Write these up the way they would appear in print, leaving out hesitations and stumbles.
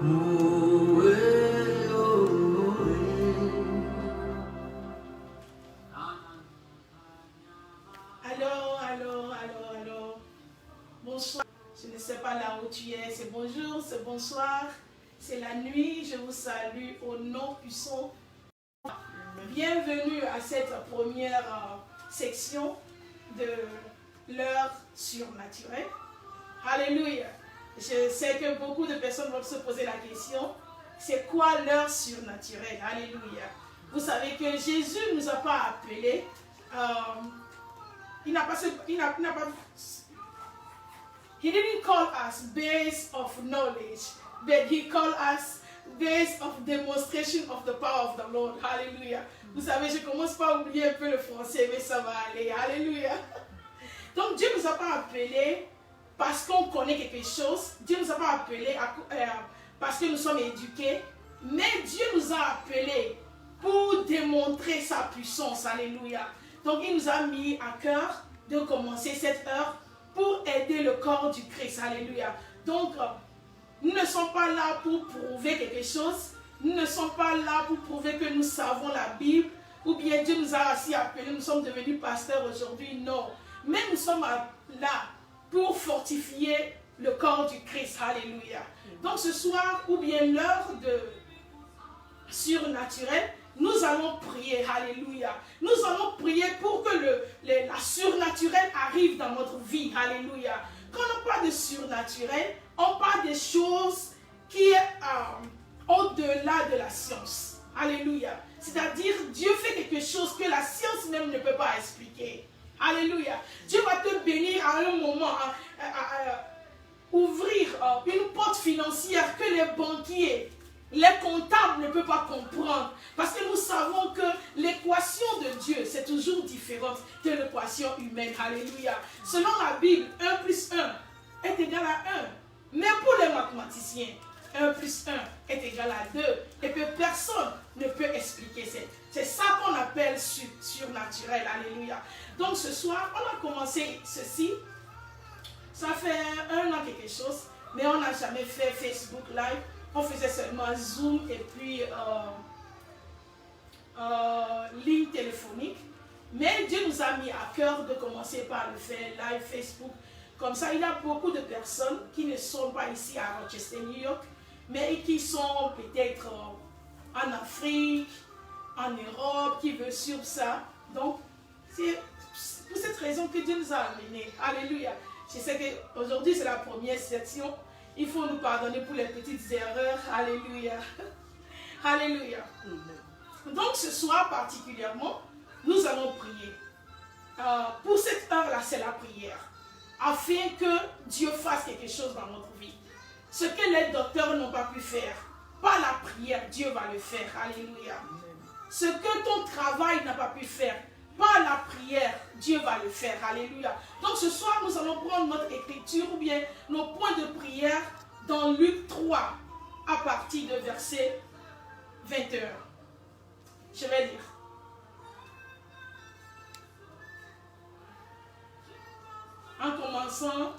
Allô. Bonsoir. Je ne sais pas là où tu es. C'est bonjour, c'est bonsoir. C'est la nuit. Je vous salue au nom puissant. Bienvenue à cette première section de l'heure surnaturelle. Alléluia. Je sais que beaucoup de personnes vont se poser la question, c'est quoi l'heure surnaturelle? Alléluia. Vous savez que Jésus ne nous a pas appelés, He didn't call us based of knowledge, but He called us based of demonstration of the power of the Lord. Alléluia. Vous savez, je commence par oublier un peu le français, mais ça va aller. Alléluia. Donc Dieu ne nous a pas appelés parce qu'on connaît quelque chose. Dieu ne nous a pas appelés parce que nous sommes éduqués. Mais Dieu nous a appelés pour démontrer sa puissance. Alléluia. Donc il nous a mis à cœur de commencer cette heure pour aider le corps du Christ. Alléluia. Donc nous ne sommes pas là pour prouver quelque chose. Nous ne sommes pas là pour prouver que nous savons la Bible. Ou bien Dieu nous a ainsi appelés, nous sommes devenus pasteurs aujourd'hui. Non. Mais nous sommes là pour fortifier le corps du Christ. Alléluia. Donc ce soir, ou bien l'heure de surnaturel, nous allons prier. Alléluia. Nous allons prier pour que la surnaturel arrive dans notre vie. Alléluia. Quand on parle de surnaturel, on parle des choses qui sont au-delà de la science. Alléluia. C'est-à-dire, Dieu fait quelque chose que la science même ne peut pas expliquer. Alléluia. Dieu va te bénir à un moment, ouvrir une porte financière que les banquiers, les comptables ne peuvent pas comprendre. Parce que nous savons que l'équation de Dieu, c'est toujours différente de l'équation humaine. Alléluia. Selon la Bible, 1 plus 1 est égal à 1. Mais pour les mathématiciens, 1 plus 1 est égal à 2. Et que personne ne peut expliquer. C'est ça qu'on appelle surnaturel. Alléluia. Donc ce soir, on a commencé ceci. Ça fait 1 an quelque chose. Mais on n'a jamais fait Facebook Live. On faisait seulement Zoom et puis ligne téléphonique. Mais Dieu nous a mis à cœur de commencer par le faire live Facebook. Comme ça, il y a beaucoup de personnes qui ne sont pas ici à Rochester, New York, mais qui sont peut-être en Afrique, en Europe, qui veulent suivre ça. Donc, c'est pour cette raison que Dieu nous a amenés. Alléluia. Je sais qu'aujourd'hui, c'est la première section. Il faut nous pardonner pour les petites erreurs. Alléluia. Alléluia. Donc, ce soir particulièrement, nous allons prier. Pour cette heure-là, c'est la prière. Afin que Dieu fasse quelque chose dans notre vie. Ce que les docteurs n'ont pas pu faire, par la prière, Dieu va le faire. Alléluia. Ce que ton travail n'a pas pu faire, par la prière, Dieu va le faire. Alléluia. Donc ce soir, nous allons prendre notre écriture ou bien nos points de prière dans Luc 3, à partir de verset 21. Je vais lire. En commençant,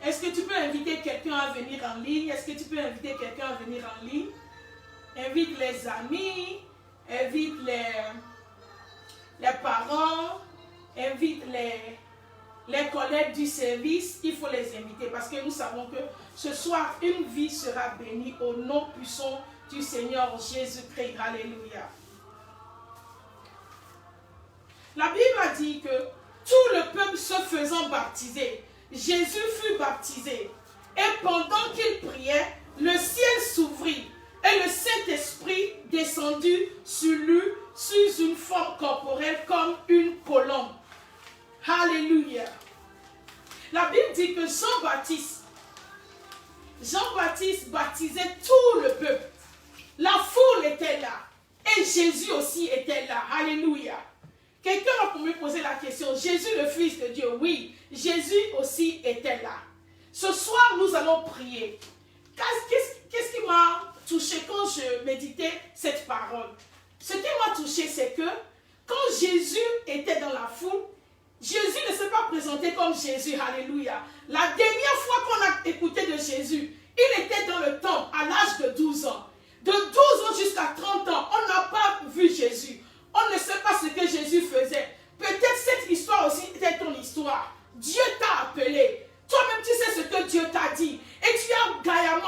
est-ce que tu peux inviter quelqu'un à venir en ligne? Est-ce que tu peux inviter quelqu'un à venir en ligne? Invite les amis, invite les parents, invite les collègues du service. Il faut les inviter parce que nous savons que ce soir, une vie sera bénie au nom puissant du Seigneur Jésus-Christ. Alléluia. La Bible a dit que tout le peuple se faisant baptiser, Jésus fut baptisé. Et pendant qu'il priait, le ciel s'ouvrit et le Saint-Esprit descendit sur lui sous une forme corporelle comme une colombe. Alléluia. La Bible dit que Jean-Baptiste baptisait tout le peuple. La foule était là. Et Jésus aussi était là. Alléluia. Quelqu'un a pu me poser la question, Jésus le Fils de Dieu? Oui, Jésus aussi était là. Ce soir, nous allons prier. Qu'est-ce qui m'a touché quand je méditais cette parole? Ce qui m'a touché, c'est que quand Jésus était dans la foule, Jésus ne s'est pas présenté comme Jésus. Alléluia. La dernière fois qu'on a écouté de Jésus, il était dans le temple à l'âge de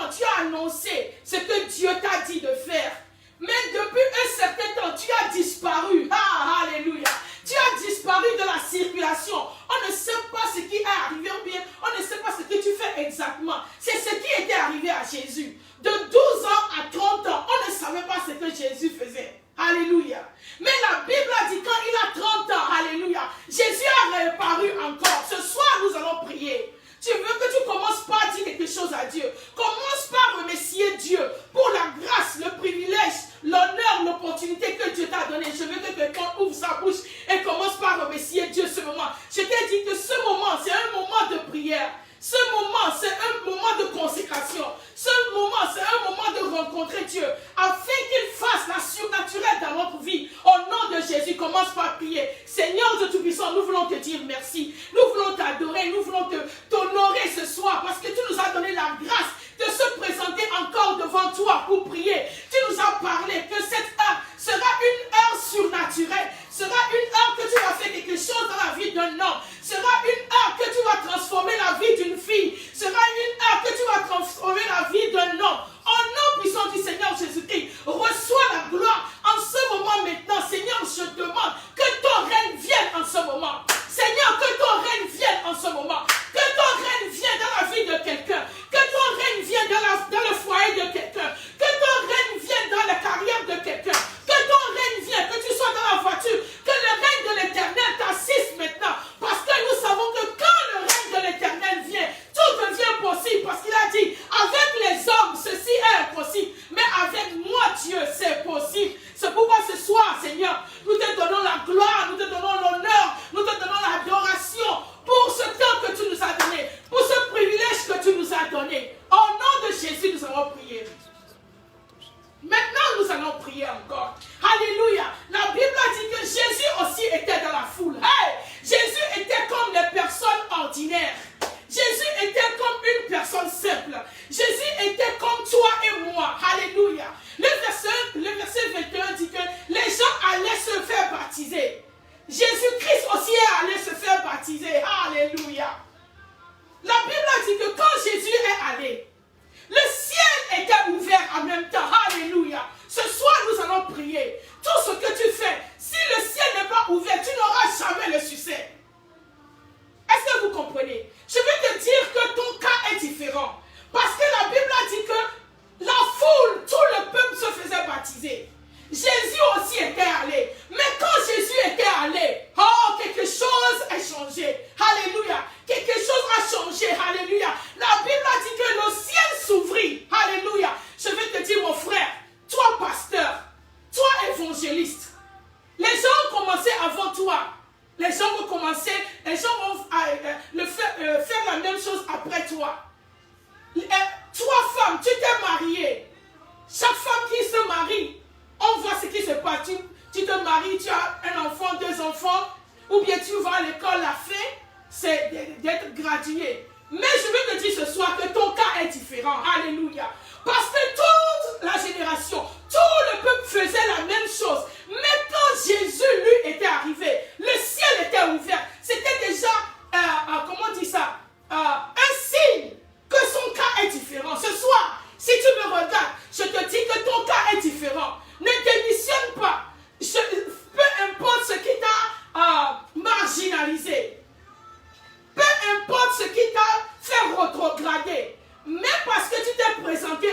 temps, tu as annoncé ce que Dieu t'a dit de faire. Mais depuis un certain temps, tu as disparu. Ah, alléluia. Tu as disparu de la circulation. On ne sait pas ce qui est arrivé ou bien on ne sait pas ce que tu fais exactement. C'est ce qui était arrivé à Jésus. De 12 ans à 30 ans, on ne savait pas ce que Jésus faisait. Alléluia. Mais la Bible a dit quand il a 30 ans, alléluia, Jésus a réapparu encore. Ce soir, nous allons prier. Tu veux que tu commences par dire quelque chose à Dieu. Commence par remercier Dieu pour la grâce, le privilège, l'honneur, l'opportunité que Dieu t'a donné. Je veux que quelqu'un ouvre sa bouche et commence par remercier Dieu ce moment. Je t'ai dit que ce moment, c'est un moment de prière. Ce moment, c'est un moment de consécration. Ce moment, c'est un moment de rencontrer Dieu. Afin qu'il fasse la surnaturelle dans notre vie. Au nom de Jésus, commence par prier. Seigneur de Tout-Puissant, nous voulons te dire merci. Nous voulons t'adorer. Nous voulons t'honorer ce soir. Parce que tu nous as donné la grâce de se présenter encore devant toi pour prier. Tu nous as parlé que cette heure sera une heure surnaturelle. Sera une heure que tu vas faire quelque chose dans la vie d'un homme. Sera une heure que tu vas transformer la vie d'une fille. Sera une heure que tu vas transformer la vie d'un homme. Au nom puissant du Seigneur Jésus-Christ, reçois la gloire en ce moment maintenant. Seigneur, je demande que ton règne vienne en ce moment. Seigneur, que ton règne vienne en ce moment. Que ton règne vienne dans la vie de quelqu'un. Que ton règne vienne dans le foyer de quelqu'un. Que ton règne vienne dans la carrière de quelqu'un. Que ton règne vienne, que tu sois dans la voiture. Que le règne de l'Éternel t'assiste maintenant. Parce que nous savons que quand le règne de l'Éternel vient, tout devient possible. Parce qu'il a dit, avec les hommes, ceci est impossible. Mais avec moi, Dieu, c'est possible. C'est pourquoi ce soir, Seigneur, nous te donnons la gloire, nous te donnons l'honneur, nous te donnons l'adoration pour ce temps que tu nous as donné, pour ce privilège que tu nous as donné. Au nom de Jésus, nous allons prier. Maintenant, nous allons prier encore. Alléluia. La Bible a dit que Jésus aussi était dans la foule. Hey! Jésus était comme les personnes ordinaires. Jésus était comme une personne simple. Jésus était comme toi et moi. Alléluia. Le verset 21 dit que les gens allaient se faire baptiser. Jésus-Christ aussi est allé se faire baptiser. Alléluia. La Bible a dit que quand Jésus est allé, le ciel était ouvert en même temps. Alléluia. Ce soir, nous allons prier. Tout ce que tu fais, si le ciel n'est pas ouvert, tu n'auras jamais le succès. Est-ce que vous comprenez? Je vais te dire que ton cas est différent. Parce que la Bible a dit que la foule, tout le peuple se faisait baptiser. Jésus aussi était allé. Mais quand Jésus était allé, oh, quelque chose a changé. Alléluia. Quelque chose a changé. Alléluia. La Bible a dit que le ciel s'ouvrit. Alléluia. Je vais te dire, mon frère, toi pasteur, toi évangéliste, les gens ont commencé avant toi. Les gens vont commencer, les gens vont faire la même chose après toi. Toi, femme, tu t'es mariée. Chaque femme qui se marie, on voit ce qui se passe. Tu te maries, tu as un enfant, 2 enfants, ou bien tu vas à l'école, la fin, c'est d'être gradué. Mais je veux te dire ce soir que ton cas est différent. Alléluia. Parce que toute la génération, tout le peuple faisait la même chose. Mais quand Jésus, lui, était arrivé, le ciel était ouvert. C'était déjà, comment on dit ça, un signe que son cas est différent. Ce soir, si tu me regardes, je te dis que ton cas est différent. Ne démissionne pas. Peu importe ce qui t'a marginalisé. Peu importe ce qui t'a fait rétrograder. Mais parce que tu t'es présenté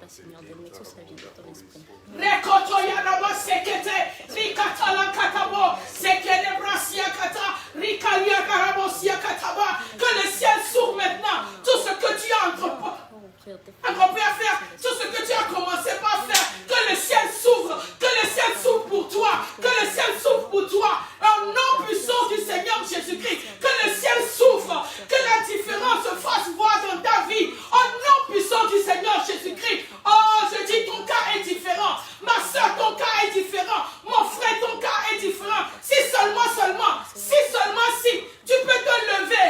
Seigneur, donne-moi tout ça vient de ton esprit. Que le ciel s'ouvre maintenant. Tout ce que tu as entrepris à faire, tout ce que tu as commencé par faire, que le ciel s'ouvre pour toi, que le ciel s'ouvre pour toi. Au nom puissant du Seigneur Jésus-Christ, que le ciel s'ouvre, que la différence se fasse voir dans ta vie. Au nom puissant du Seigneur Jésus-Christ. Oh, je dis, ton cas est différent. Ma soeur, ton cas est différent. Mon frère, ton cas est différent. Si tu peux te lever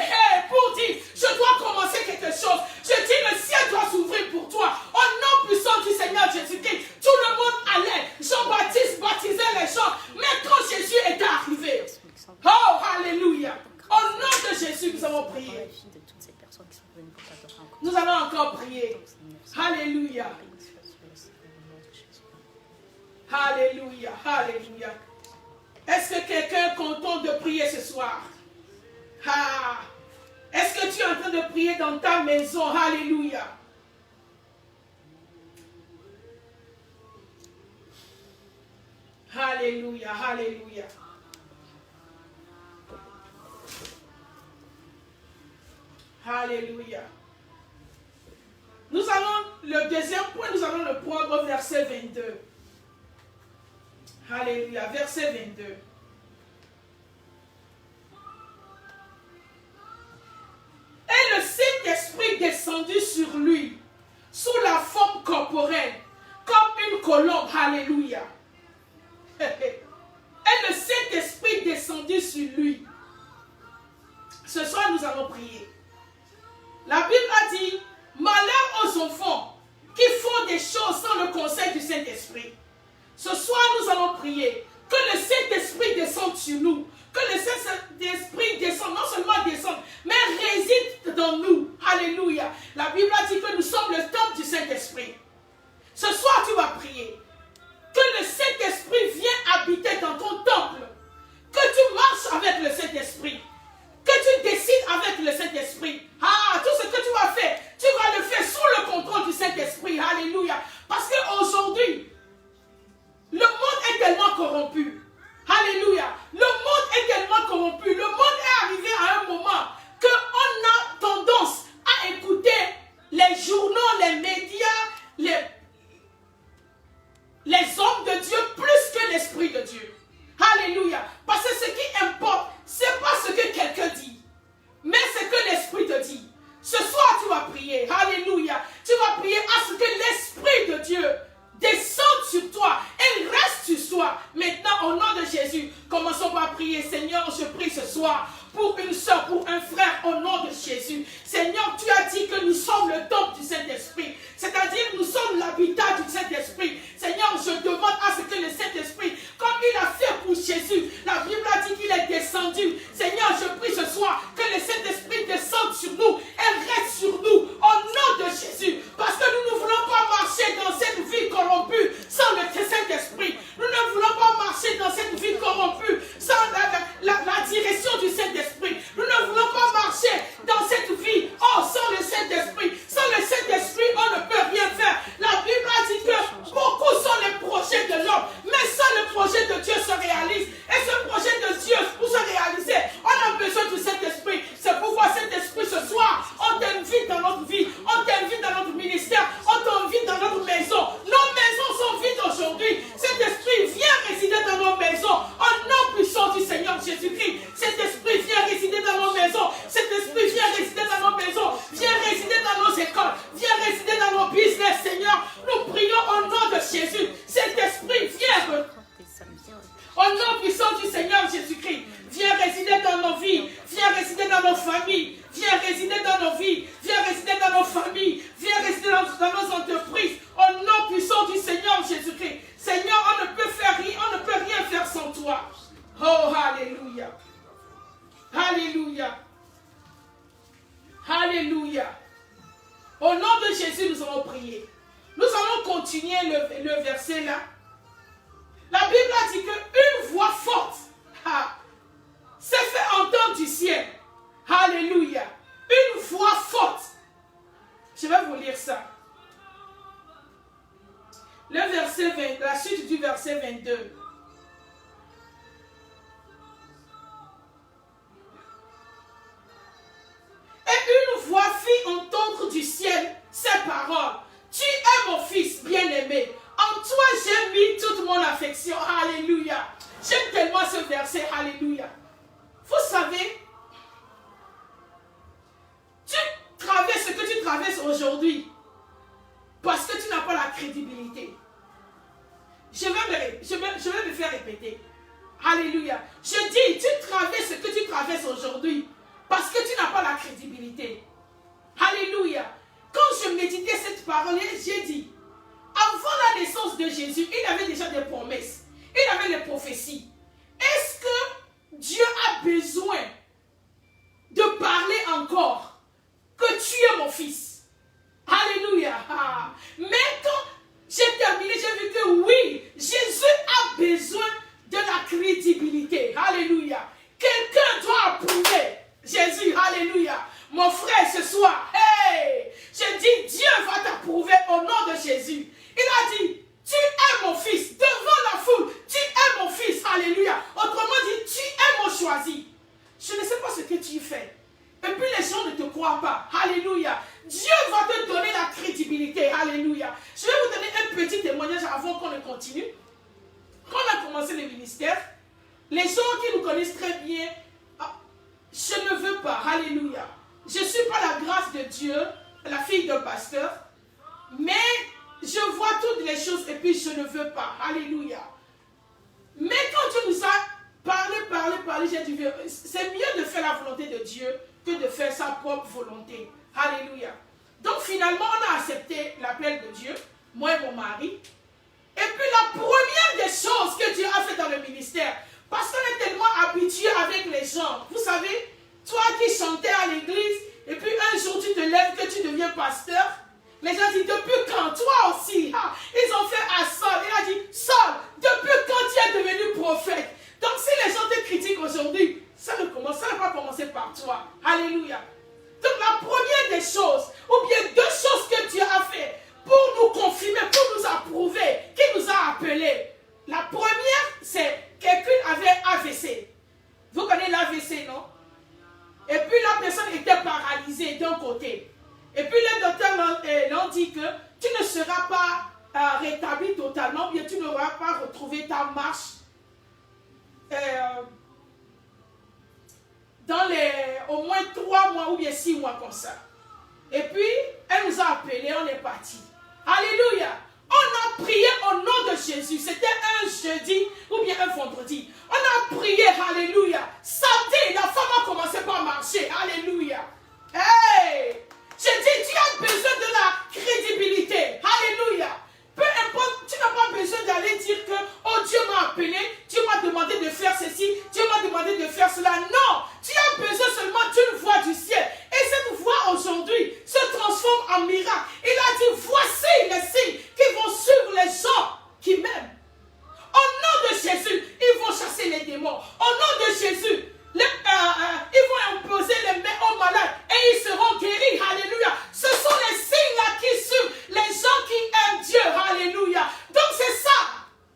pour dire, je dois commencer quelque chose. Je dis, le ciel doit s'ouvrir pour toi. Au nom puissant du Seigneur Jésus-Christ, tout le monde allait. Jean-Baptiste baptisait les gens. Mais quand Jésus est arrivé, oh, alléluia. Au nom de Jésus, nous avons prié. Nous allons encore prier. Alléluia. Alléluia. Alléluia. Est-ce que quelqu'un est content de prier ce soir? Ah. Est-ce que tu es en train de prier dans ta maison? Alléluia. Alléluia. Alléluia. Alléluia. Nous allons, le deuxième point, nous allons le prendre au verset 22. Alléluia, verset 22. Et le Saint-Esprit descendit sur lui, sous la forme corporelle, comme une colombe. Alléluia. Et le Saint-Esprit descendit sur lui. Ce soir, nous allons prier. La Bible a dit, malheur aux enfants qui font des choses sans le conseil du Saint-Esprit. Ce soir, nous allons prier que le Saint-Esprit descende sur nous. Que le Saint-Esprit descende, non seulement descende, mais réside dans nous. Alléluia. La Bible a dit que nous sommes le temple du Saint-Esprit. Ce soir, tu vas prier. Que le Saint-Esprit vienne habiter dans ton temple. Que tu marches avec le Saint-Esprit. Que tu décides avec le Saint-Esprit. Ah, tout ce que tu vas faire, tu vas le faire sous le contrôle du Saint-Esprit. Alléluia. Parce qu'aujourd'hui, le monde est tellement corrompu. Alléluia. Le monde est tellement corrompu. Le monde est arrivé à un moment qu'on a tendance à écouter les journaux, les médias, les hommes de Dieu plus que l'Esprit de Dieu. Alléluia. Parce que ce qui importe, ce n'est pas ce que quelqu'un dit, mais ce que l'Esprit te dit. Ce soir, tu vas prier. Alléluia. Tu vas prier à ce que l'Esprit de Dieu descende sur toi et reste sur toi. Maintenant, au nom de Jésus, commençons par prier. Seigneur, je prie ce soir pour une soeur, pour un frère, au nom de Jésus. Seigneur, tu as dit que nous sommes le temple du Saint-Esprit. C'est-à-dire, nous sommes l'habitat du Saint-Esprit. Seigneur, je demande à ce que le Saint-Esprit, comme il a fait pour Jésus, la Bible a dit qu'il est descendu. Seigneur, je prie ce soir que le Saint-Esprit descende sur nous et reste sur nous, au nom de Jésus. Parce que nous ne voulons pas marcher dans cette vie corrompue sans le Saint-Esprit. Nous ne voulons pas marcher dans cette vie corrompue sans la direction du Saint-Esprit. Nous ne voulons pas marcher dans cette vie sans le Saint-Esprit. Sans le Saint-Esprit, on ne peut rien faire. La Bible a dit que beaucoup sont les projets de l'homme, mais sans le projet de Dieu se réalise. Et ce projet de Dieu, pour se réaliser, on a besoin du Saint-Esprit. C'est pourquoi cet esprit ce soir, on t'invite dans notre vie, on t'invite dans notre ministère, on t'invite dans notre maison. Nos maisons sont vides aujourd'hui. Cet esprit vient résider dans nos maisons. Au nom puissant du Seigneur Jésus-Christ, cet esprit vient résider dans nos maisons. Cet esprit vient résider dans nos maisons. Viens résider dans nos écoles. Viens résider dans nos business, Seigneur. Nous prions au nom de Jésus. Cet esprit vient. Au nom puissant du Seigneur Jésus-Christ, viens résider dans nos vies, viens résider dans nos familles, viens résider dans nos vies, viens résider dans nos familles, viens résider dans nos entreprises. Au nom puissant du Seigneur Jésus-Christ. Seigneur, on ne peut rien faire sans toi. Oh, alléluia. Alléluia. Alléluia. Au nom de Jésus, nous allons prier. Nous allons continuer le verset là. La Bible a dit qu'une voix forte s'est fait entendre du ciel. Alléluia. Une voix forte. Je vais vous lire ça. la suite du verset 22. Et une voix fit entendre du ciel ces paroles. Tu es mon fils bien-aimé. En toi j'ai mis toute mon affection. Alléluia. J'aime tellement ce verset. Alléluia. Vous savez, tu traverses ce que tu traverses aujourd'hui parce que tu n'as pas la crédibilité. Je vais me faire répéter. Alléluia. Je dis, tu traverses ce que tu traverses aujourd'hui parce que tu n'as pas la crédibilité. Alléluia. Quand je méditais cette parole, j'ai dit, avant la naissance de Jésus, il avait déjà des promesses. Il avait des prophéties. Est-ce que Dieu a besoin de parler encore que tu es mon fils? Alléluia. Mais quand j'ai terminé, j'ai vu que oui, Jésus a besoin de la crédibilité. Alléluia. Quelqu'un doit approuver Jésus. Alléluia. Mon frère, ce soir, hey, je dis, Dieu va t'approuver au nom de Jésus. Il a dit, tu es mon fils. Devant la foule, tu es mon fils. Alléluia. Autrement dit, tu es mon choisi. Je ne sais pas ce que tu fais. Et puis les gens ne te croient pas. Alléluia. Dieu va te donner la crédibilité. Alléluia. Je vais vous donner un petit témoignage avant qu'on ne continue. Quand on a commencé le ministère, les gens qui nous connaissent très bien, je ne veux pas. Alléluia. Je ne suis pas la grâce de Dieu, la fille d'un pasteur, mais je vois toutes les choses et puis je ne veux pas. Alléluia. Mais quand Dieu nous a parlé, j'ai dit, c'est mieux de faire la volonté de Dieu que de faire sa propre volonté. Alléluia. Donc finalement, on a accepté l'appel de Dieu, moi et mon mari. Et puis la première des choses que Dieu a fait dans le ministère, parce qu'on est tellement habitué avec les gens, vous savez, toi qui chantais à l'église, et puis un jour tu te lèves que tu deviens pasteur, les gens disent, depuis quand? Toi aussi. Ils ont fait à Saul. Il a dit, Saul, depuis quand tu es devenu prophète? Donc si les gens te critiquent aujourd'hui, ça ne va pas commencer par toi. Alléluia. Donc la première des choses, ou bien deux choses que Dieu a fait pour nous confirmer, pour nous approuver, qui nous a appelés. La première, c'est quelqu'un avait AVC. Vous connaissez l'AVC, non? Et puis la personne était paralysée d'un côté. Et puis les docteurs l'ont dit que tu ne seras pas rétabli totalement, bien tu n'auras pas retrouvé ta marche dans au moins 3 mois ou bien 6 mois comme ça. Et puis, elle nous a appelés, on est parti. Alléluia. On a prié au nom de Jésus. C'était un jeudi ou bien un vendredi. On a prié, alléluia. Samedi, la femme a commencé par marcher. Alléluia. Hey! J'ai dit, tu as besoin de la crédibilité. Alléluia. Peu importe, tu n'as pas besoin d'aller dire que, oh Dieu m'a appelé, Dieu m'a demandé de faire ceci, Dieu m'a demandé de faire cela. Non, tu as besoin seulement d'une voix du ciel. Et cette voix aujourd'hui se transforme en miracle. Il a dit, voici les signes qui vont suivre les gens qui m'aiment. Au nom de Jésus, ils vont chasser les démons. Au nom de Jésus, ils vont imposer les mains aux malades et ils seront guéris. Alléluia. Ce sont les signes-là qui suivent les gens qui aiment Dieu. Alléluia. Donc c'est ça,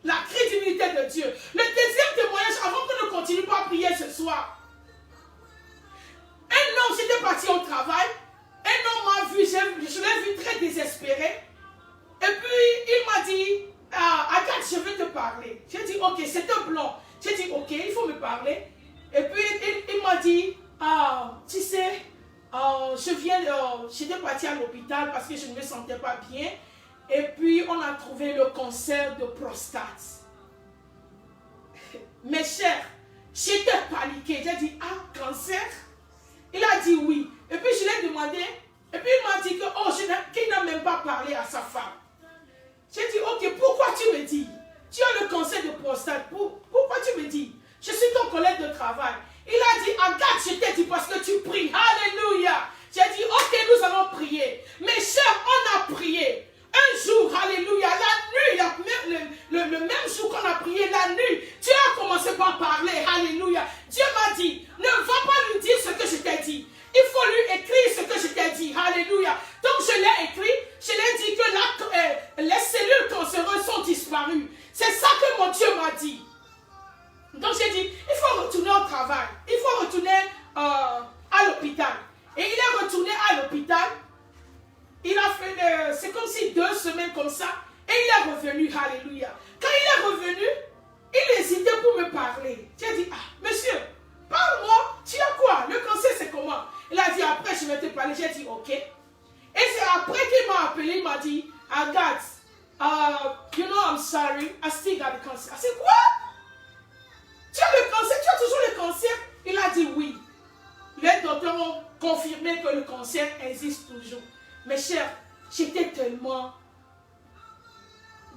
la crédibilité de Dieu. Le deuxième témoignage, avant que nous continuions à prier ce soir. Un homme, j'étais parti au travail. Un homme m'a vu, je l'ai vu très désespéré. Et puis il m'a dit, Agathe, je vais te parler. J'ai dit, ok, c'est un blanc. J'ai dit, ok, il faut me parler. Et puis il m'a dit, tu sais, j'étais partie à l'hôpital parce que je ne me sentais pas bien. Et puis on a trouvé le cancer de prostate. Mes chers, j'étais paniquée. J'ai dit, cancer? Il a dit oui. Et puis je l'ai demandé. Et puis il m'a dit que, qu'il n'a même pas parlé à sa femme. J'ai dit, ok, pourquoi tu me dis? Tu as le cancer de prostate. Pourquoi tu me dis? Je suis ton collègue de travail. Il a dit, Agathe, je t'ai dit parce que tu pries. Alléluia. J'ai dit, ok, nous allons prier. Mes chers, on a prié. Un jour, alléluia, la nuit, le même jour qu'on a prié, la nuit, Dieu a commencé par parler. Alléluia. Dieu m'a dit, ne va pas lui dire ce que je t'ai dit. Il faut lui écrire ce que je t'ai dit. Alléluia. Donc je l'ai écrit. Je l'ai dit que les cellules cancéreuses sont C'est ça que mon Dieu m'a dit. Donc j'ai dit, il faut retourner au travail. Il faut retourner à l'hôpital. Et il est retourné à l'hôpital. Il a fait, c'est comme si 2 semaines comme ça. Et il est revenu, alléluia. Quand il est revenu, il hésitait pour me parler. J'ai dit, monsieur, parle-moi, tu as quoi? Le cancer c'est comment? Il a dit, après je vais te parler. J'ai dit, ok. Et c'est après qu'il m'a appelé, il m'a dit, Agathe, you know I'm sorry, I still got the cancer. I said, quoi? Tu as le cancer? Tu as toujours le cancer? Il a dit oui. Les docteurs ont confirmé que le cancer existe toujours. Mes chers, j'étais tellement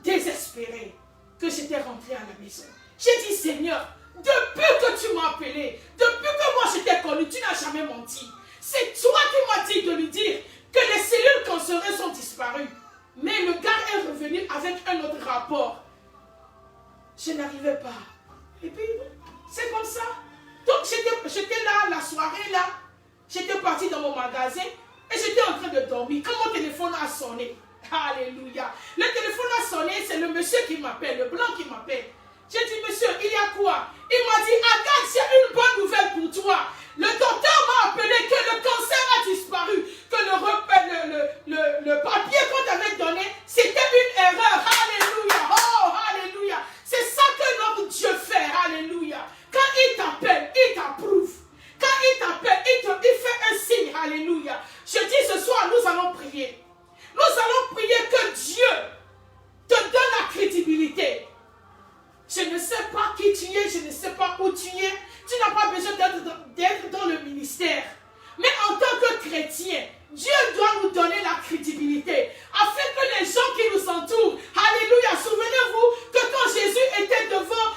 désespérée que j'étais rentrée à la maison. J'ai dit, Seigneur, depuis que tu m'as appelé, depuis que moi je t'ai connu, tu n'as jamais menti. C'est toi qui m'as dit de lui dire que les cellules cancéreuses sont disparues. Mais le gars est revenu avec un autre rapport. Je n'arrivais pas. Et puis, c'est comme ça. Donc, j'étais là, la soirée là. J'étais partie dans mon magasin et j'étais en train de dormir. Quand mon téléphone a sonné, alléluia. Le téléphone a sonné, c'est le monsieur qui m'appelle, le blanc qui m'appelle. J'ai dit, monsieur, il y a quoi? Il m'a dit, Agathe, j'ai une bonne nouvelle pour toi. Le docteur m'a appelé que le cancer a disparu, que le papier qu'on t'avait donné, c'était une erreur. Alléluia. Oh, alléluia. C'est ça que notre Dieu fait. Alléluia. Quand il t'appelle, il t'approuve. Quand il t'appelle, il fait un signe. Alléluia. Je dis ce soir, nous allons prier. Nous allons prier que Dieu te donne la crédibilité. Je ne sais pas qui tu es, je ne sais pas où tu es. Tu n'as pas besoin d'être dans le ministère. Mais en tant que chrétien, Dieu doit nous donner la crédibilité afin que les gens qui nous entourent, alléluia, souvenez-vous que quand Jésus était devant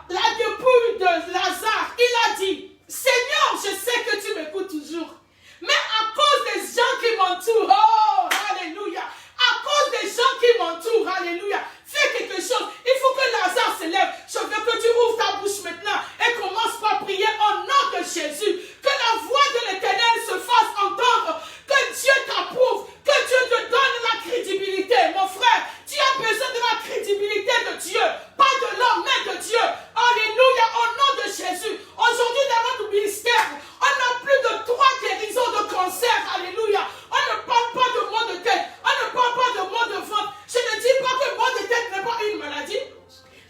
la dépouille de Lazare, il a dit, Seigneur, je sais que tu m'écoutes toujours. Mais à cause des gens qui m'entourent, oh, alléluia, à cause des gens qui m'entourent, alléluia, fais quelque chose. Il faut que Lazare se lève. Je veux que tu ouvres ta bouche maintenant et commence par prier au nom de Jésus. Que la voix de l'Éternel se fasse entendre. Que Dieu t'approuve. Que Dieu te donne la crédibilité. Mon frère, tu as besoin de la crédibilité de Dieu. Pas de l'homme, mais de Dieu. Alléluia, au nom de Jésus. Aujourd'hui, dans notre ministère, on a plus de 3 guérisons de cancer. Alléluia. On ne parle pas de maux de tête. On ne parle pas de maux de ventre. Je ne dis pas que maux de tête n'est pas une maladie.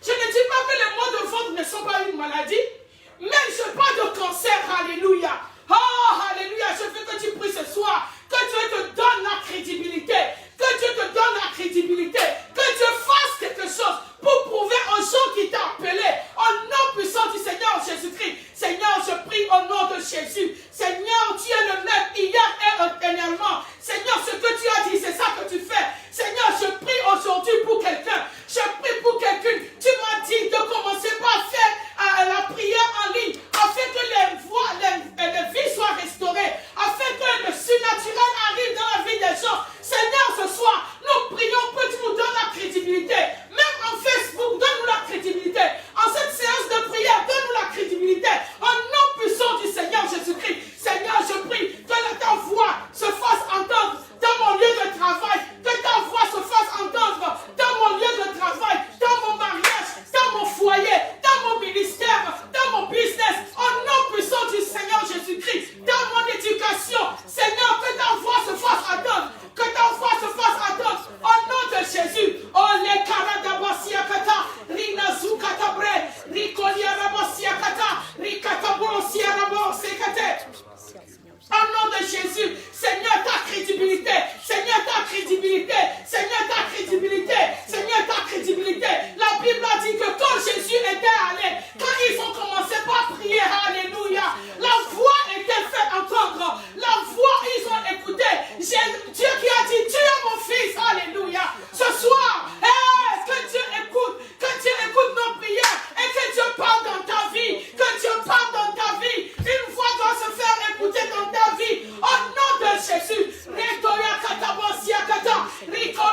Je ne dis pas que les maux de ventre ne sont pas une maladie. Mais je parle de cancer. Alléluia. Oh, alléluia. Je veux que tu pries ce soir. Que Dieu te donne la crédibilité. Que Dieu te donne la crédibilité. Que Dieu fasse quelque chose pour prouver aux gens qui t'ont appelé. Au nom puissant du Seigneur Jésus-Christ. Seigneur, je prie au nom de Jésus. Seigneur, tu es le même hier et éternellement. Seigneur, ce que tu as dit, c'est ça que tu fais. Seigneur, je prie aujourd'hui pour quelqu'un. Je prie pour quelqu'un. Tu m'as dit de commencer par faire la prière en ligne afin que les vies soient restaurées, afin que le surnaturel arrive dans la vie des gens. Seigneur, ce soir, nous prions que tu nous donnes la crédibilité. Même en Facebook, donne-nous la crédibilité. En cette séance de prière, donne-nous la crédibilité. Au nom puissant du Seigneur Jésus-Christ. Seigneur, je prie que ta voix se fasse entendre dans mon lieu de travail. Que ta voix se fasse entendre dans mon lieu de travail, dans mon mariage, dans mon foyer, dans mon ministère, dans mon business. Au nom puissant du Seigneur Jésus-Christ. Dans mon éducation. Seigneur, que ta voix se fasse entendre. Que ta voix se fasse entendre. Au nom de Jésus. Oh, les karadabasiakata, rinazukatabre, rikoliarabasiakata, rikataborosiarabosekate. Au nom de Jésus, Seigneur, ta crédibilité, Seigneur, ta crédibilité, Seigneur, ta crédibilité, Seigneur, ta crédibilité. La Bible a dit que quand Jésus était allé, quand ils ont commencé par prier, alléluia, la voix était faite entendre, la voix, ils ont écouté. Dieu qui a dit, tu es mon fils, alléluia. Ce soir, que Dieu écoute nos prières et que Dieu parle dans ta vie, que Dieu parle dans ta vie. Une voix doit se faire écouter dans ta vie. Au nom de Jésus. Retoya katabosia kata. Riko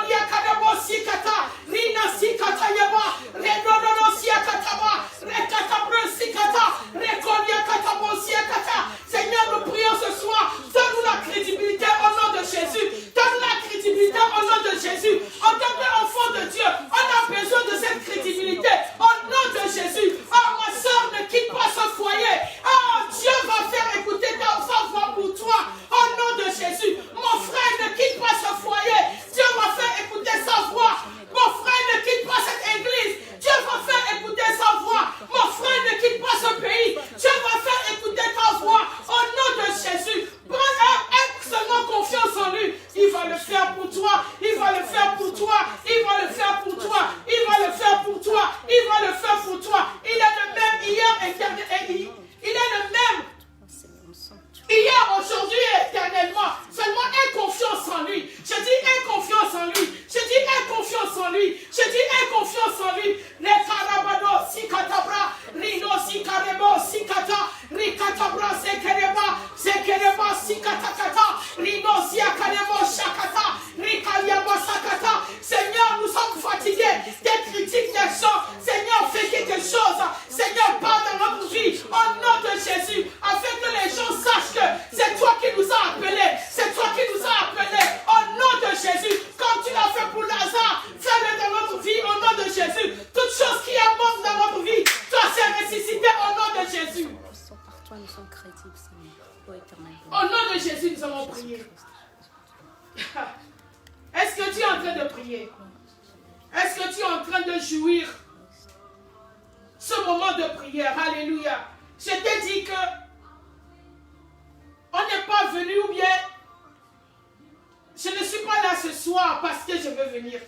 confiance en lui. Les carabado, si katabra, rino, si karebo, si kata, rikatabra, sekereba, si katakata, rino, si akarebo, shakata, rikaliaba, sakata. Seigneur, nous sommes fatigués des critiques des gens. Seigneur, fais quelque chose. Seigneur, parle dans notre vie au nom de Jésus, afin que les gens sachent que c'est toi qui nous as appelés. C'est toi qui nous as appelés au nom de Jésus. Comme tu l'as fait pour Lazare, fais-le dans notre vie au nom de Jésus. Toute chose qui est morte dans notre vie doit se ressusciter au nom de Jésus. Par toi, nous sommes crédibles, Seigneur. Ô Éternel. Au nom de Jésus, nous allons prier. Est-ce que tu es en train de prier? Est-ce que tu es en train de jouir ce moment de prière? Alléluia. Je t'ai dit que on n'est pas venu, ou bien je ne suis pas là ce soir parce que je veux venir.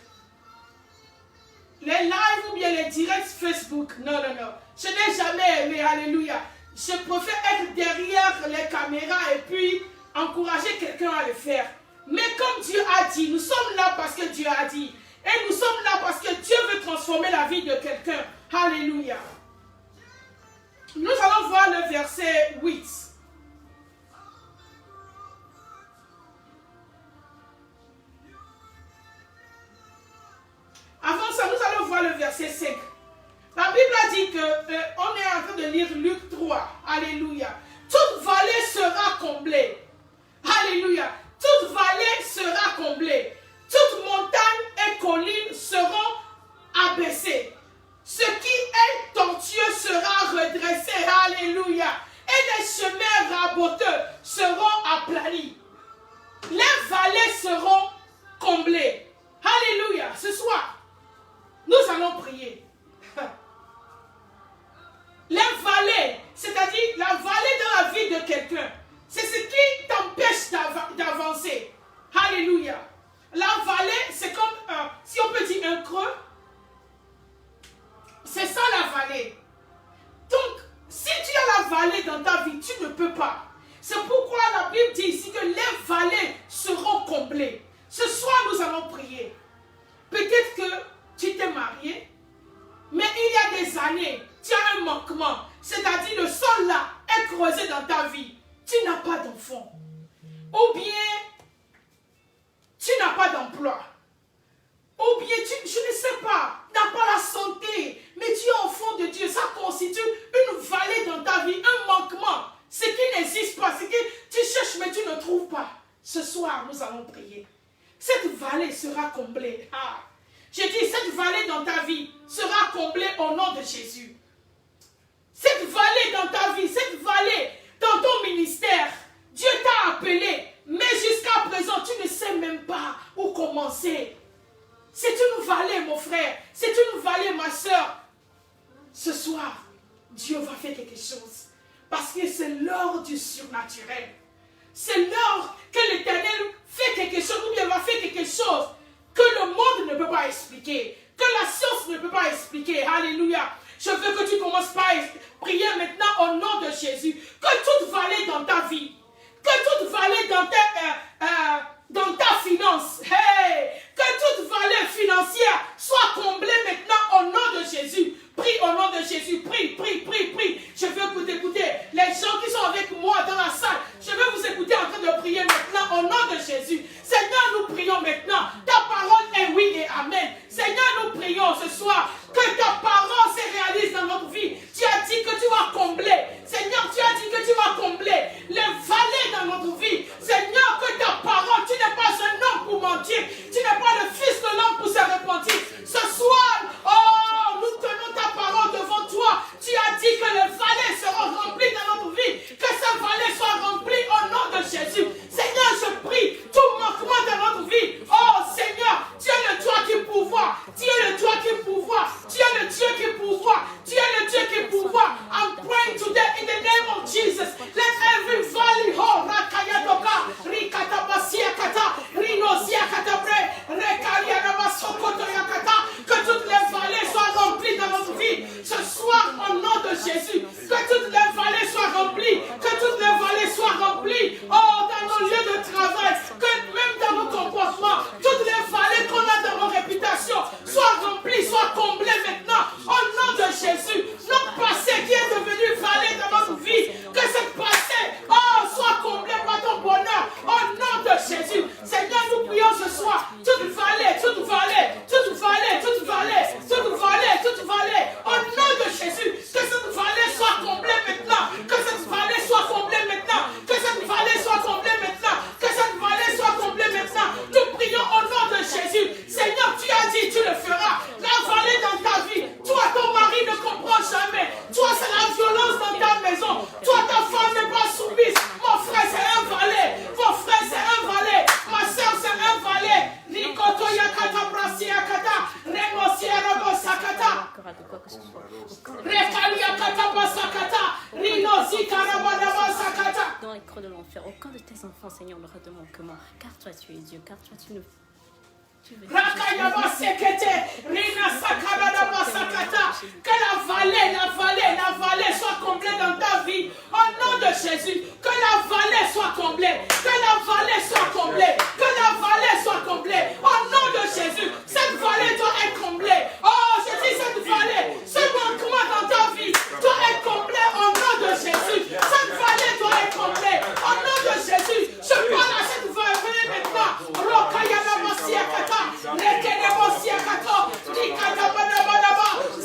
Les lives ou bien les directs Facebook, non. Je n'ai jamais aimé, alléluia. Je préfère être derrière les caméras et puis encourager quelqu'un à le faire. Mais comme Dieu a dit, nous sommes là parce que Dieu a dit. Et nous sommes là parce que Dieu veut transformer la vie de quelqu'un. Alléluia. Nous allons voir le verset 8. Avant ça, nous allons voir le verset 5. La Bible a dit que on est en train de lire Luc 3. Alléluia. Toute vallée sera comblée. Alléluia. Toute vallée sera comblée. Toute montagne et collines seront abaissées. Ce qui est tortueux sera redressé. Alléluia. Et les chemins raboteux seront aplanis. Les vallées seront comblées. Alléluia. Ce soir, nous allons prier. Les vallées, c'est-à-dire la vallée dans la vie de quelqu'un, c'est ce qui t'empêche d'avancer. Alléluia. La vallée, c'est comme, si on peut dire un creux, c'est ça la vallée. Donc, si tu as la vallée dans ta vie, tu ne peux pas. C'est pourquoi la Bible dit ici que les vallées seront comblées. Ce soir, nous allons prier. Peut-être que tu t'es marié, mais il y a des années, tu as un manquement. C'est-à-dire le sol là est creusé dans ta vie. Tu n'as pas d'enfant. Ou bien, tu n'as pas d'emploi. Ou bien, je ne sais pas, tu n'as pas la santé, mais tu es enfant de Dieu. Ça constitue une vallée dans ta vie, un manquement. Ce qui n'existe pas, ce que tu cherches mais tu ne trouves pas. Ce soir, nous allons prier. Cette vallée sera comblée. Je dis, cette vallée dans ta vie sera comblée au nom de Jésus. Cette vallée dans ta vie, cette vallée dans ton ministère, Dieu t'a appelé, mais jusqu'à présent, tu ne sais même pas où commencer. C'est une vallée, mon frère. C'est une vallée, ma soeur. Ce soir, Dieu va faire quelque chose. Parce que c'est l'heure du surnaturel. C'est l'heure que l'Éternel fait quelque chose, ou bien va faire quelque chose que le monde ne peut pas expliquer, que la science ne peut pas expliquer. Alléluia. Je veux que tu commences par prier maintenant au nom de Jésus. Que toute vallée dans ta vie, que toute vallée dans ta finance, que toute vallée financière soit comblée maintenant au nom de Jésus. Prie au nom de Jésus, prie. Je veux vous écouter. Les gens qui sont avec moi dans la salle, je veux vous écouter en train de prier maintenant au nom de Jésus. Seigneur, nous prions maintenant. Ta parole est oui et amen. Seigneur, nous prions ce soir que ta parole se réalise dans notre vie. Tu as dit que tu vas combler. Seigneur, tu as dit que tu vas combler les vallées dans notre vie. Seigneur, que ta parole, tu n'es pas un homme pour mentir. Tu n'es pas le fils de l'homme pour se repentir. Ce soir, oh, nous tenons ta parole devant toi. Tu as dit que les vallées seront remplies dans notre vie. Que ces vallées soient remplies au nom de Jésus. Seigneur, je prie tout manquement dans notre vie. Oh Seigneur, tu es le toi qui pourvoit. Tu es le toi qui pourvoit. fera de quoi que ce soit. Dans les creux de l'enfer, aucun de tes enfants, Seigneur, n'aura de manquement. Car toi, tu es Dieu, car toi, tu ne... Que la vallée soit comblée dans ta vie. Au nom de Jésus, que la vallée soit comblée. Que la vallée soit comblée. Que la vallée soit comblée. Au nom de Jésus, cette vallée doit être comblée. Oh, je dis cette vallée, ce manquement dans ta vie doit être comblé au nom de Jésus. Cette vallée doit être comblée au nom de Jésus. Je parle à cette vallée maintenant.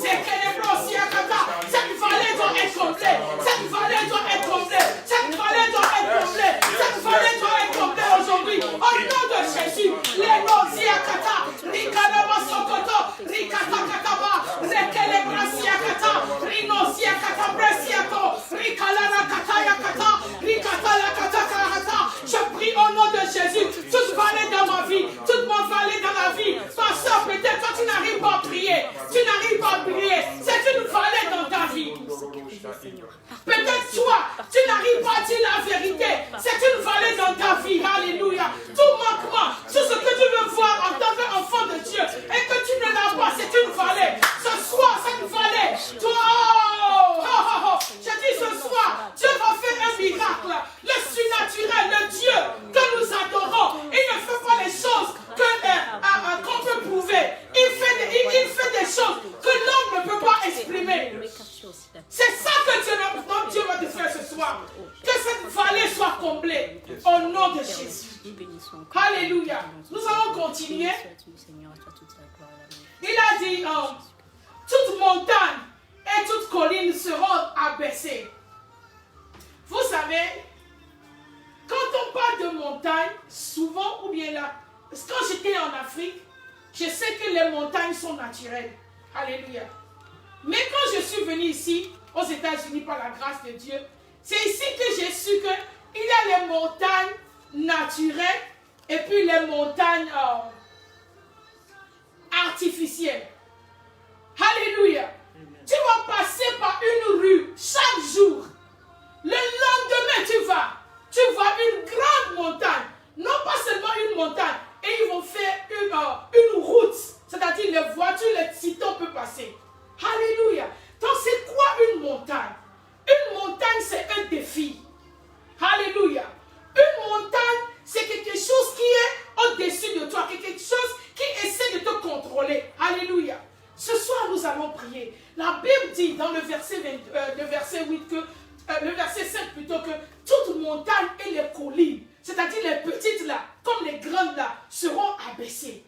Cette vallée doit être comblée. Cette vallée doit être comblée. Cette vallée doit être comblée. Cette vallée doit être comblée aujourd'hui. Au nom de Jésus. Les Nosiakata, Rikadaba Sokoto, Rikata Kataba, Rekele Brasiakata, Rinosiakata Brasiato, Rikalana Katayakata, Rikatala Katakata. Je prie au nom de Jésus. Toute vallée dans ma vie, toute ma vallée dans la vie. Ma soeur, peut-être toi tu n'arrives pas à prier. Tu n'arrives pas à prier. C'est une vallée dans ta vie. Peut-être toi, tu n'arrives pas à dire la vérité. C'est une vallée dans ta vie. Alléluia. Tout manquement, tout ce que tu veux voir en tant qu'enfant de Dieu et que tu ne l'as pas, c'est une vallée. Ce soir, cette vallée, toi, je dis ce soir, Dieu va faire un miracle. Le surnaturel, le Dieu que nous adorons, il ne fait pas les choses qu'on peut prouver. Il fait des choses que l'homme ne peut pas exprimer. C'est ça que Dieu va te faire ce soir. Que cette vallée soit comblée au nom de Jésus. Alléluia. Nous allons continuer. Il a dit, toute montagne et toute colline seront abaissées. Vous savez, quand on parle de montagne, souvent, ou bien là, quand j'étais en Afrique, je sais que les montagnes sont naturelles. Alléluia. Mais quand je suis venue ici, aux États-Unis, par la grâce de Dieu, c'est ici que j'ai su qu'il y a les montagnes naturelles et puis les montagnes artificielles. Alléluia. Tu vas passer par une rue chaque jour. Le lendemain, tu vois une grande montagne. Non pas seulement une montagne. Et ils vont faire une route. C'est-à-dire les voitures, les titans peuvent passer. Alléluia. Donc c'est quoi une montagne? Une montagne, c'est un défi. Alléluia. Une montagne, c'est quelque chose qui est au-dessus de toi. Quelque chose qui essaie de te contrôler. Alléluia. Ce soir, nous allons prier. La Bible dit dans le verset 8 que, le verset 5 plutôt, que toute montagne et les collines, c'est-à-dire les petites là, comme les grandes là, seront abaissées.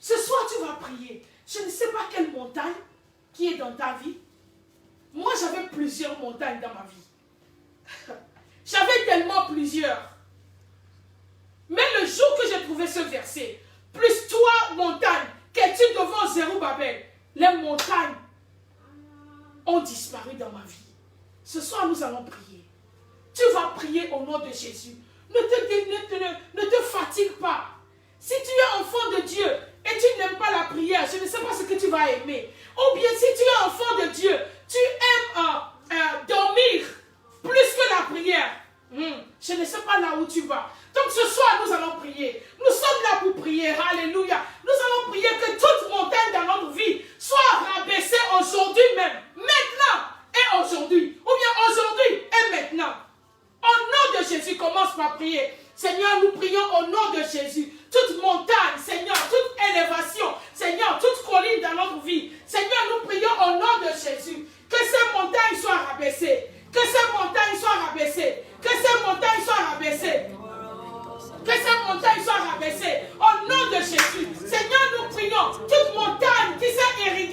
Ce soir, tu vas prier. Je ne sais pas quelle montagne qui est dans ta vie. Moi, j'avais plusieurs montagnes dans ma vie. J'avais tellement plusieurs. Mais le jour que j'ai trouvé ce verset, plus toi, montagne, qu'es-tu devant Zérubbabel, les montagnes ont disparu dans ma vie. Ce soir, nous allons prier. Tu vas prier au nom de Jésus. Ne te fatigue pas. Si tu es enfant de Dieu et tu n'aimes pas la prière, je ne sais pas ce que tu vas aimer. Ou bien si tu es enfant de Dieu, tu aimes dormir plus que la prière. Je ne sais pas là où tu vas. Donc ce soir, nous allons prier. Nous sommes là pour prier. Alléluia. Nous allons prier que toute montagne dans notre vie soit rabaissée aujourd'hui même. Maintenant et aujourd'hui. Ou bien aujourd'hui et maintenant. Au nom de Jésus, commence par prier. Seigneur, nous prions au nom de Jésus. Toute montagne, Seigneur, toute élévation, Seigneur, toute colline dans notre vie. Seigneur, nous prions au nom de Jésus. Que ces montagnes soient rabaissées. Que ces montagnes soient rabaissées. Que ces montagnes soient rabaissées. Que ces montagnes soient rabaissées. Au nom de Jésus. Seigneur, nous prions. Toute montagne qui s'est érigée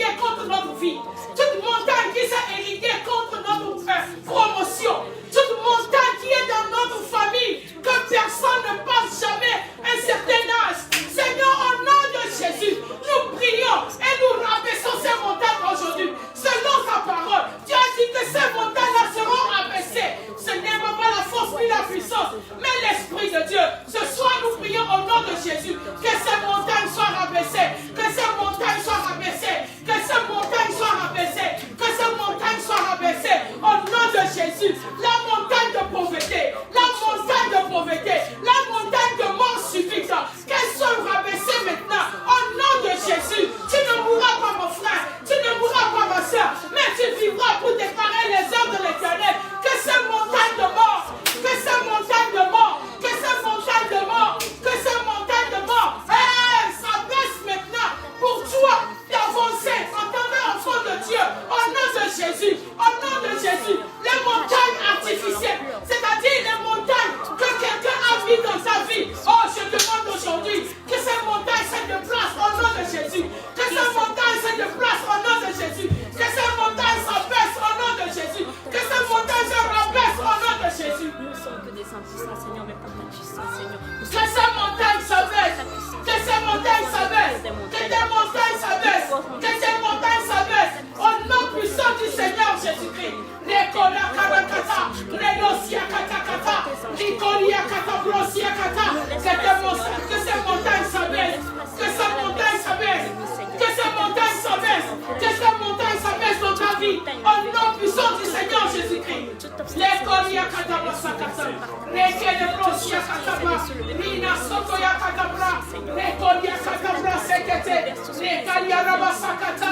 Kataba Sakata, Rekene Brosia Kataba, Rina Sotoya Katabra, Rekodia Katabra Sekete, Rekalia Raba Sakata.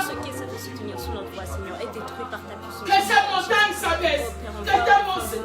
Que ces montagnes s'abaissent,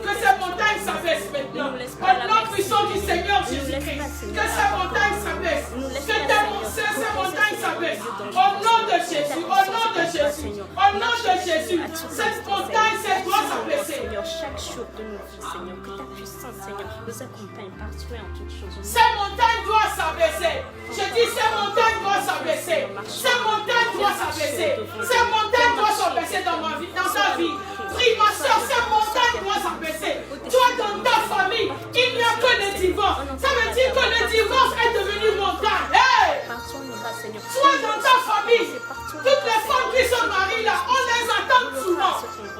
que ces montagnes s'abaissent maintenant. Au nom puissant du Seigneur Jésus-Christ, que ces montagnes s'abaissent, que ces montagnes s'abaissent. Au nom de Jésus, au nom de Jésus, au nom de Jésus, cette montagne, cette doit s'abaisser. Seigneur, chaque jour de nos vies, Seigneur, que ta puissance, Seigneur, nous accompagne partout et en toutes choses. Ces montagnes doivent s'abaisser. Je dis ces montagnes doivent s'abaisser. Ces montagnes doivent s'abaisser. Ces montagnes doivent s'abaisser dans ma vie, dans ta vie. Prie ma soeur, ces montagnes doivent s'abaisser. Toi dans ta famille, il n'y a que le divorce. Ça veut dire que le divorce est devenu montagne. Hey! Toi dans ta famille, toutes les femmes qui sont mariées là, on les attend souvent.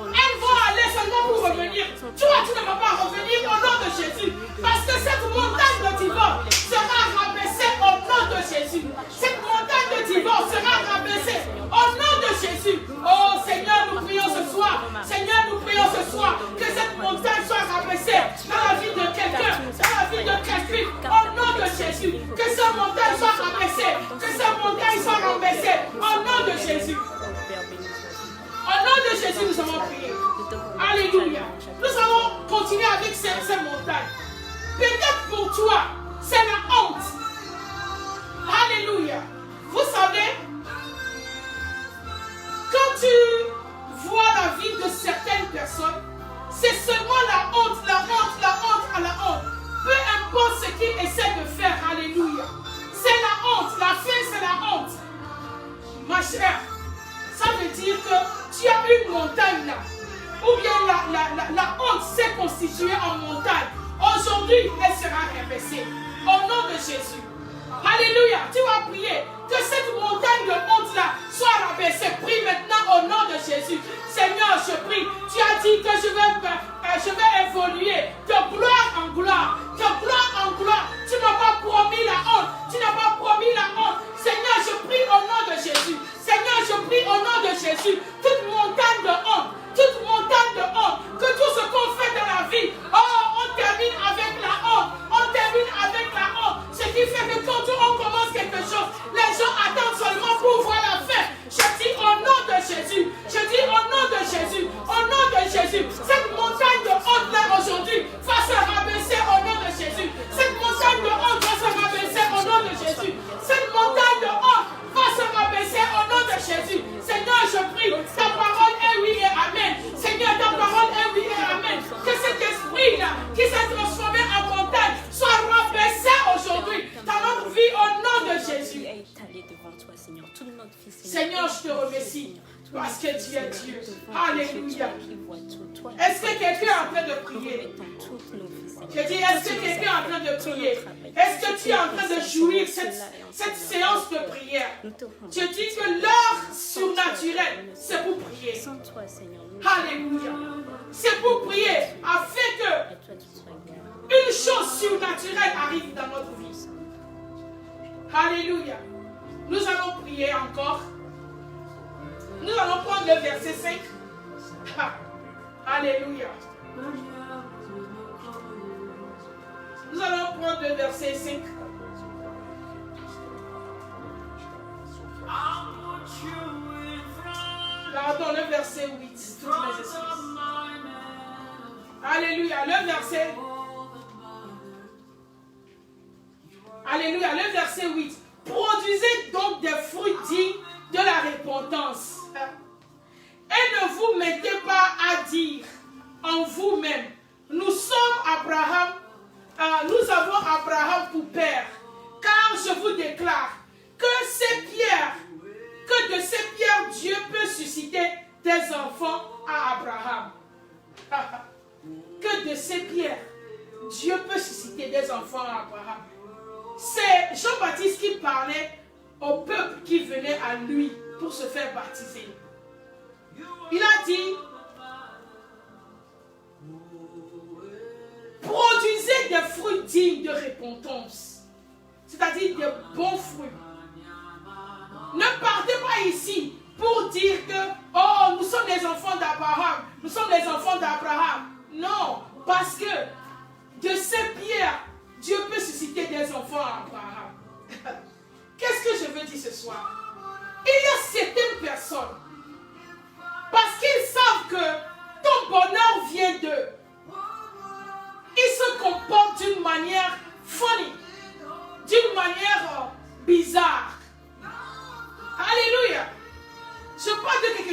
Elles vont aller seulement pour revenir. Toi, tu ne vas pas revenir au nom de Jésus. Parce que cette montagne de divorce sera rabaissée au nom de Jésus. Cette montagne de divorce sera rabaissée au nom de Jésus. Oh Seigneur, nous prions ce soir. Seigneur, nous prions ce soir que cette montagne soit rabaissée dans la vie de quelqu'un, dans la vie de quelqu'un, au nom de Jésus. Que cette montagne soit rabaissée, que cette montagne soit rabaissée au nom de Jésus. Au nom de Jésus, nous avons prié. Alléluia. Nous allons continuer avec ces montagnes. Peut-être pour toi, c'est la honte. Alléluia. Vous savez, quand tu vois la vie de certaines personnes, c'est seulement la honte, la honte, la honte à la honte. Peu importe ce qu'ils essaient de faire. Alléluia. C'est la honte. La fin, c'est la honte. Ma chère, ça veut dire que tu as une montagne là. Ou bien la honte s'est constituée en montagne. Aujourd'hui, elle sera rabaissée. Au nom de Jésus. Alléluia. Tu vas prier que cette montagne de honte là soit rabaissée. Prie maintenant au nom de Jésus. Seigneur, je prie. Tu as dit que je vais évoluer de gloire en gloire. De gloire en gloire. Tu n'as pas promis la honte. Tu n'as pas promis la honte. Seigneur, je prie au nom de Jésus. Seigneur, je prie au nom de Jésus. Toute montagne de honte. Toute montagne de honte. Que tout ce qu'on fait dans la vie. Oh, on termine avec la honte. On termine avec la honte. Ce qui fait que quand on commence quelque chose, les gens attendent seulement pour voir la fin. Je dis au nom de Jésus. Je dis au nom de Jésus. Au nom de Jésus. Cette montagne de honte là aujourd'hui va se rabaisser au nom de Jésus. Cette montagne de honte va se rabaisser au nom de Jésus. Cette montagne de honte va se rabaisser au nom de Jésus. Seigneur, je prie. Ta parole est oui et amen. Seigneur, ta parole est oui et amen. Que cet esprit là qui s'est transformé en montagne soit rabaissé aujourd'hui dans notre vie au nom de Jésus. Seigneur, je te remercie parce que tu es Dieu. Alléluia. Est-ce que quelqu'un est en train de prier? Je dis, est-ce que quelqu'un est en train de prier? Est-ce que tu es en train de jouir cette séance de prière? Je dis que l'heure surnaturelle, c'est pour prier. Alléluia. C'est pour prier afin que une chose surnaturelle arrive dans notre vie. Alléluia. Nous allons prier encore. Nous allons prendre le verset 5. Alléluia. Nous allons prendre le verset 5. Pardon, le verset 8. Toutes mes excuses. Alléluia. Le verset. Alléluia. Le verset 8. Produisez donc des fruits dignes de la repentance. Et ne vous mettez pas à dire en vous-même, nous avons Abraham pour père. Car je vous déclare que de ces pierres, Dieu peut susciter des enfants à Abraham. Que de ces pierres, Dieu peut susciter des enfants à Abraham. C'est Jean-Baptiste qui parlait au peuple qui venait à lui pour se faire baptiser. Il a dit, produisez des fruits dignes de repentance, c'est-à-dire des bons fruits. Ne partez pas ici pour dire que, oh, nous sommes les enfants d'Abraham, nous sommes les enfants d'Abraham. Non, parce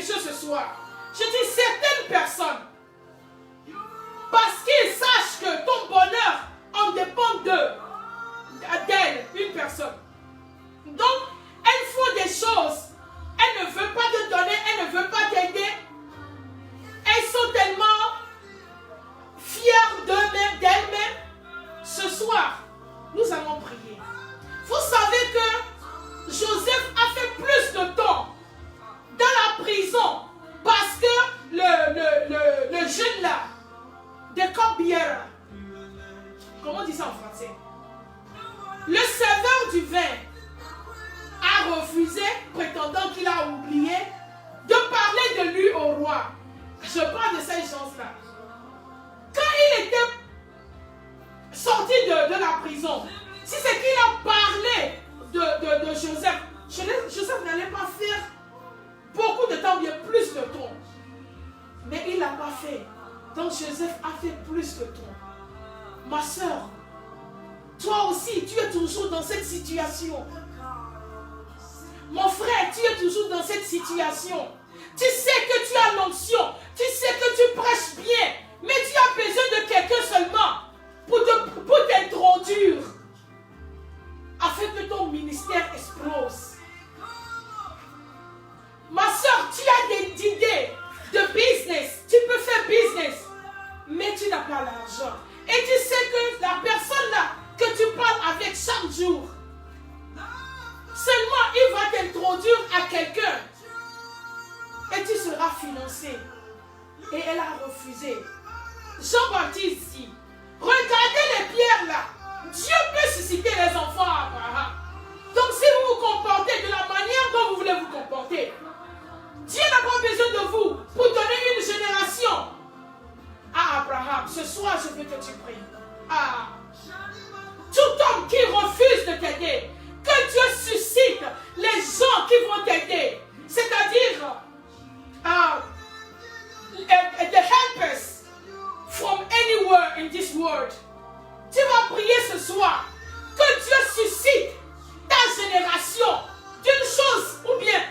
chose ce soir. Je dis certaines personnes, parce qu'ils sachent que ton bonheur en dépend d'elle, une personne. Donc, elles font des choses. Elles ne veulent pas te donner, elles ne veulent pas t'aider. Elles sont tellement fières d'elles-mêmes. Ce soir, nous allons prier. Vous savez que Joseph a fait plus de temps dans la prison parce que le jeune là, de Corbière, comment on dit ça en français? Le serveur du vin a refusé, prétendant qu'il a oublié, de parler de lui au roi. Je parle de ces gens-là. Quand il était sorti de la prison, si c'est qu'il a parlé de Joseph, Joseph n'allait pas faire beaucoup de temps, bien plus de temps. Mais il n'a pas fait. Donc Joseph a fait plus de temps. Ma soeur, toi aussi, tu es toujours dans cette situation. Mon frère, tu es toujours dans cette situation. Tu sais que tu as l'onction, tu sais que tu prêches bien, mais tu as besoin de quelqu'un seulement pour t'introduire, afin que ton ministère explose. Ma soeur, tu as des idées de business, tu peux faire business, mais tu n'as pas l'argent. Et tu sais que la personne là que tu parles avec chaque jour, seulement il va t'introduire à quelqu'un et tu seras financé. Et elle a refusé. Jean-Baptiste dit, regardez les pierres là, Dieu peut susciter les enfants à Abraham. Donc si vous vous comportez de la manière dont vous voulez vous comporter, Dieu n'a pas besoin de vous pour donner une génération à Abraham. Ce soir, je veux que tu pries. Tout homme qui refuse de t'aider, que Dieu suscite les gens qui vont t'aider. C'est-à-dire, the helpers from anywhere in this world. Tu vas prier ce soir que Dieu suscite ta génération d'une chose ou bien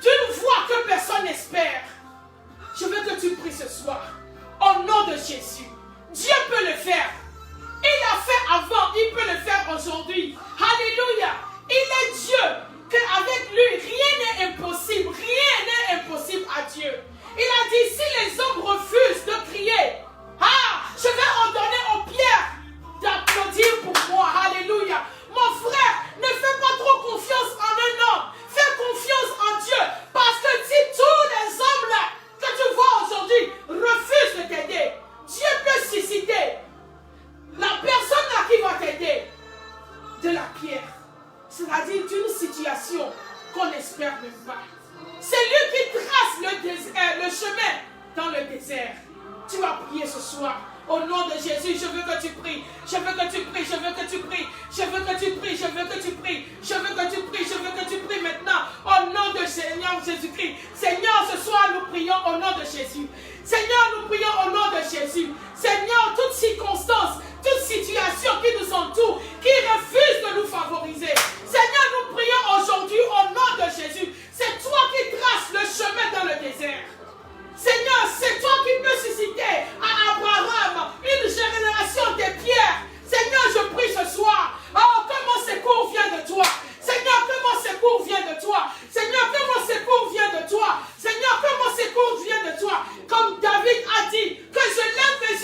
d'une voix que personne n'espère. Je veux que tu pries ce soir au nom de Jésus. Dieu peut le faire. Il l'a fait avant, il peut le faire aujourd'hui. Alléluia. Il est Dieu, qu'avec lui, rien n'est impossible. Rien n'est impossible à Dieu. Il a dit, si les hommes refusent de crier, je vais ordonner aux pierres d'applaudir pour moi. Alléluia. Mon frère, ne fais pas trop confiance en un homme. Fais confiance en Dieu. Parce que si tous les hommes là que tu vois aujourd'hui refusent de t'aider, Dieu peut susciter la personne là qui va t'aider de la pierre. C'est-à-dire d'une situation qu'on n'espère même pas. C'est lui qui trace le chemin dans le désert. Tu vas prier ce soir. Au nom de Jésus, je veux que tu pries. Je veux que tu pries. Je veux que tu pries. Je veux que tu pries. Je veux que tu pries. Je veux que tu pries. Je veux que tu pries maintenant. Au nom de Seigneur Jésus-Christ. Seigneur, ce soir, nous prions au nom de Jésus. Seigneur, nous prions au nom de Jésus. Seigneur, toute circonstance, toute situation qui nous entoure, qui refuse de nous favoriser. Seigneur, nous prions aujourd'hui au nom de Jésus. C'est toi qui traces le chemin dans le désert. Seigneur, c'est toi qui peux susciter à Abraham une génération de pierres. Seigneur, je prie ce soir. Oh, que mon secours vient de toi. Seigneur, que mon secours vient de toi. Seigneur, que mon secours vient de toi. Seigneur, que mon secours vient de toi. Comme David a dit, que je lève mes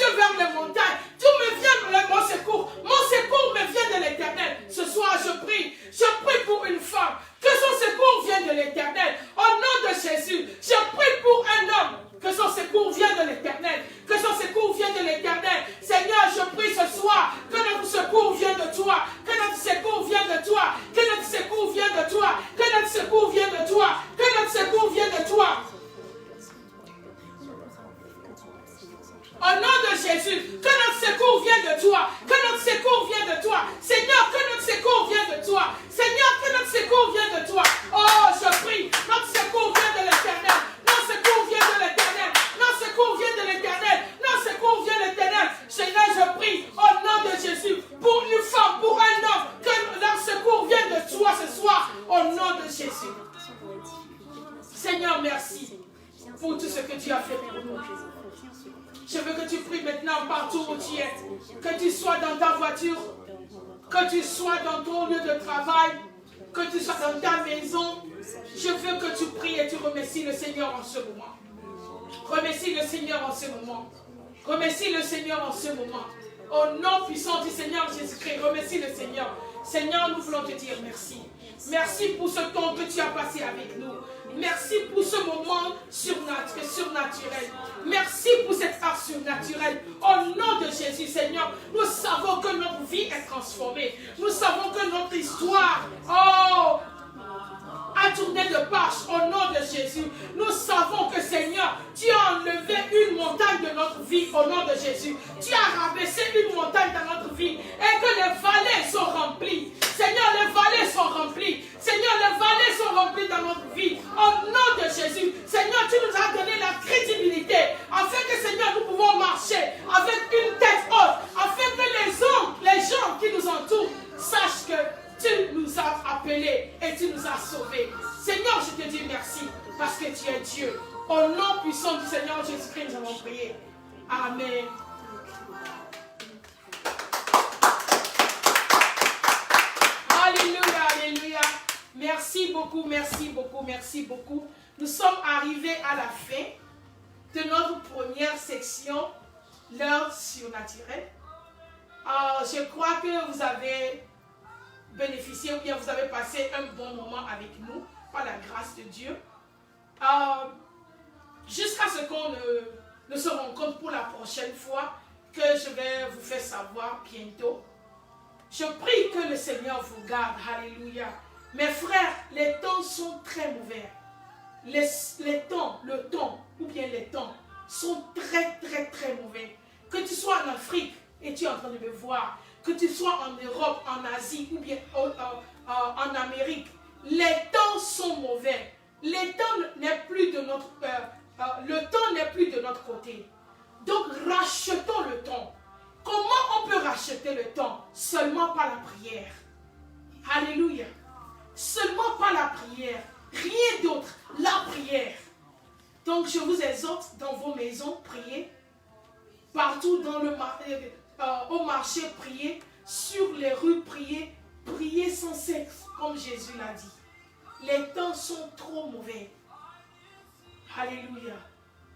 sont dans la difficulté. Seigneur, merci pour tout ce que tu as fait pour nous. Je veux que tu pries maintenant partout où tu es. Que tu sois dans ta voiture, que tu sois dans ton lieu de travail, que tu sois dans ta maison. Je veux que tu pries et tu remercies le Seigneur en ce moment. Remercie le Seigneur en ce moment. Remercie le Seigneur en ce moment. Au nom puissant du Seigneur Jésus-Christ, remercie le Seigneur. Seigneur, nous voulons te dire merci. Merci pour ce temps que tu as passé avec nous. Merci pour ce moment surnaturel. Merci pour cette art surnaturelle. Au nom de Jésus, Seigneur, nous savons que notre vie est transformée. Nous savons que notre histoire, a tourné de page au nom de Jésus. Nous savons que Seigneur, tu as enlevé une montagne de notre vie au nom de Jésus. Tu as rabaissé une montagne dans notre vie et que les vallées sont remplies. Seigneur, les vallées sont remplies. Seigneur, les vallées sont remplies dans notre vie au nom de Jésus. Seigneur, tu nous as donné la crédibilité afin que Seigneur, nous pouvons marcher avec une tête haute, afin que les gens qui nous entourent sachent que tu nous as appelés et tu nous as sauvés. Seigneur, je te dis merci parce que tu es Dieu. Au nom puissant du Seigneur Jésus-Christ, nous avons prié. Amen. Alléluia, alléluia. Merci beaucoup, merci beaucoup, merci beaucoup. Nous sommes arrivés à la fin de notre première section, l'heure surnaturelle. Je crois que vous avez bénéficié ou bien vous avez passé un bon moment avec nous par la grâce de Dieu. Jusqu'à ce qu'on ne se rencontre pour la prochaine fois, que je vais vous faire savoir bientôt. Je prie que le Seigneur vous garde. Alléluia. Mes frères, les temps sont très mauvais. Le temps sont très très très mauvais. Que tu sois en Afrique et tu es en train de me voir, que tu sois en Europe, en Asie ou bien en Amérique, les temps sont mauvais. Le temps n'est plus de notre côté. Donc rachetons le temps. Comment on peut racheter le temps? Seulement par la prière. Alléluia. Seulement par la prière. Rien d'autre. La prière. Donc je vous exhorte dans vos maisons, priez. Partout dans au marché, priez. Sur les rues, priez. Priez sans cesse, comme Jésus l'a dit. Les temps sont trop mauvais. Alléluia.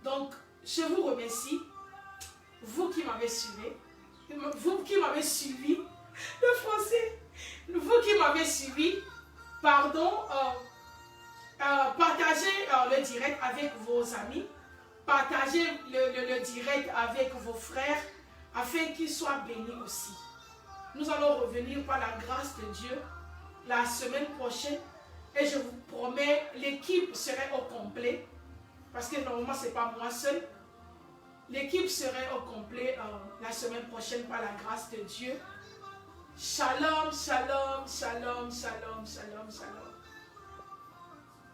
Donc, je vous remercie. Vous qui m'avez suivi. Vous qui m'avez suivi. Le français. Vous qui m'avez suivi. Pardon. Partagez le direct avec vos amis. Partagez le direct avec vos frères. Afin qu'ils soient bénis aussi. Nous allons revenir par la grâce de Dieu la semaine prochaine. Et je vous promets, l'équipe serait au complet. Parce que normalement, ce n'est pas moi seul. L'équipe serait au complet la semaine prochaine par la grâce de Dieu. Shalom, shalom, shalom, shalom, shalom, shalom.